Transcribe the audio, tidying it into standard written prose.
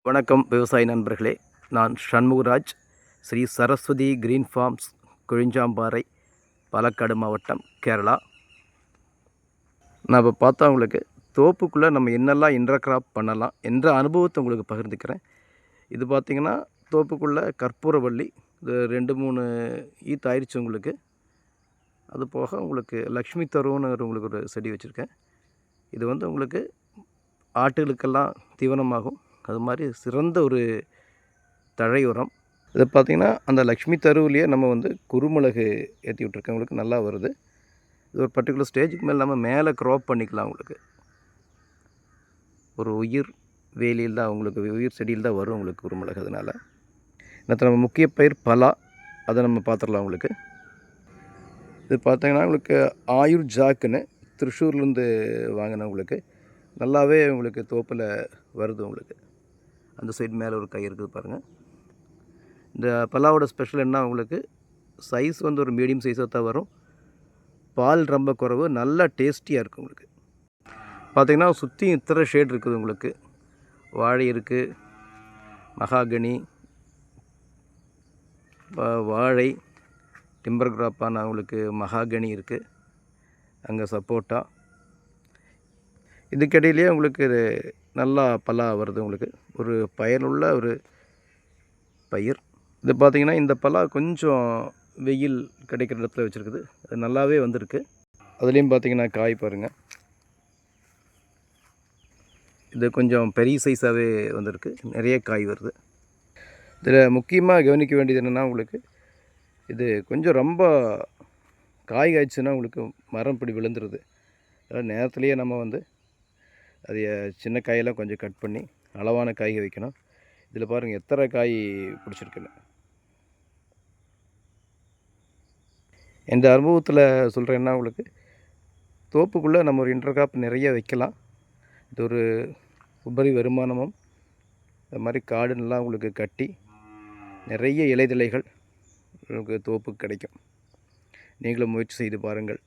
வணக்கம் விவசாய நண்பர்களே. நான் ஷண்முகராஜ், ஸ்ரீ சரஸ்வதி கிரீன் ஃபார்ம்ஸ், கொழிஞ்சாம்பாறை, பாலக்காடு மாவட்டம், கேரளா. நான் இப்போ பார்த்தா உங்களுக்கு தோப்புக்குள்ளே நம்ம என்னெல்லாம் இன்டர்கிராப் பண்ணலாம் என்ற அனுபவத்தை உங்களுக்கு பகிர்ந்துக்கிறேன். இது பார்த்திங்கன்னா தோப்புக்குள்ளே கற்பூரவள்ளி, இது 2-3 ஈத்து ஆயிடுச்சு உங்களுக்கு. அது போக உங்களுக்கு லக்ஷ்மி தருன்னு உங்களுக்கு ஒரு செடி வச்சுருக்கேன். இது உங்களுக்கு ஆட்டுகளுக்கெல்லாம் தீவனமாகும். அது மாதிரி சிறந்த ஒரு தழை உரம். இதை பார்த்திங்கன்னா அந்த லக்ஷ்மி தருவிலேயே நம்ம குருமிளகு ஏற்றி விட்ருக்கேன். உங்களுக்கு நல்லா வருது. இது ஒரு பர்டிகுலர் ஸ்டேஜுக்கு மேலே நம்ம மேலே க்ராப் பண்ணிக்கலாம். உங்களுக்கு ஒரு உயிர் வேலியில் தான் உயிர் செடியில் தான் வரும் உங்களுக்கு குருமிளகு. அதனால் நம்ம முக்கிய பயிர் பலா, அதை நம்ம பார்த்துடலாம். உங்களுக்கு இது பார்த்திங்கன்னா உங்களுக்கு ஆயுர் ஜாக்குன்னு திருச்சூர்லேருந்து வாங்கினேன். உங்களுக்கு நல்லாவே உங்களுக்கு தோப்பில் வருது. உங்களுக்கு அந்த சைடு மேலே ஒரு கை இருக்குது பாருங்கள். இந்த பலாவோட ஸ்பெஷல் என்ன, உங்களுக்கு சைஸ் ஒரு மீடியம் சைஸாக தான் வரும். பால் ரொம்ப குறைவு, நல்லா டேஸ்டியாக இருக்கும். உங்களுக்கு பார்த்திங்கன்னா சுற்றி இத்தனை ஷேட் இருக்குது. உங்களுக்கு வாழை இருக்குது, மகாகனி, வாழை, டிம்பர் கிராப்பான உங்களுக்கு மகாகனி இருக்குது, அங்கே சப்போட்டா. இதுக்கிடையிலேயே உங்களுக்கு நல்லா பலா வருது. உங்களுக்கு ஒரு பயனுள்ள ஒரு பயிர். இது பார்த்திங்கன்னா இந்த பலா கொஞ்சம் வெயில் கிடைக்கிற இடத்துல வச்சுருக்குது. அது நல்லாவே வந்திருக்கு. அதுலேயும் பார்த்திங்கன்னா காய் பாருங்கள். இது கொஞ்சம் பெரிய சைஸாகவே வந்திருக்கு, நிறைய காய் வருது. இதில் முக்கியமாக கவனிக்க வேண்டியது என்னென்னா, உங்களுக்கு இது கொஞ்சம் ரொம்ப காய் காய்ச்சுன்னா உங்களுக்கு மரம் இப்படி விழுந்துருது. அதாவது நேரத்துலேயே நம்ம அது சின்ன காயெல்லாம் கொஞ்சம் கட் பண்ணி அளவான காய்கள் வைக்கணும். இதில் பாருங்கள் எத்தனை காய் பிடிச்சிருக்குன்னு. எந்த அனுபவத்தில் சொல்கிறேன்னா, உங்களுக்கு தோப்புக்குள்ளே நம்ம ஒரு இன்டர்கிராப் நிறைய வைக்கலாம். இது ஒரு உபரி வருமானமும். அது மாதிரி காடு நல்லா உங்களுக்கு கட்டி நிறைய இலைதழைகள் உங்களுக்கு தோப்புக்கு கிடைக்கும். நீங்களும் முயற்சி செய்து பாருங்கள்.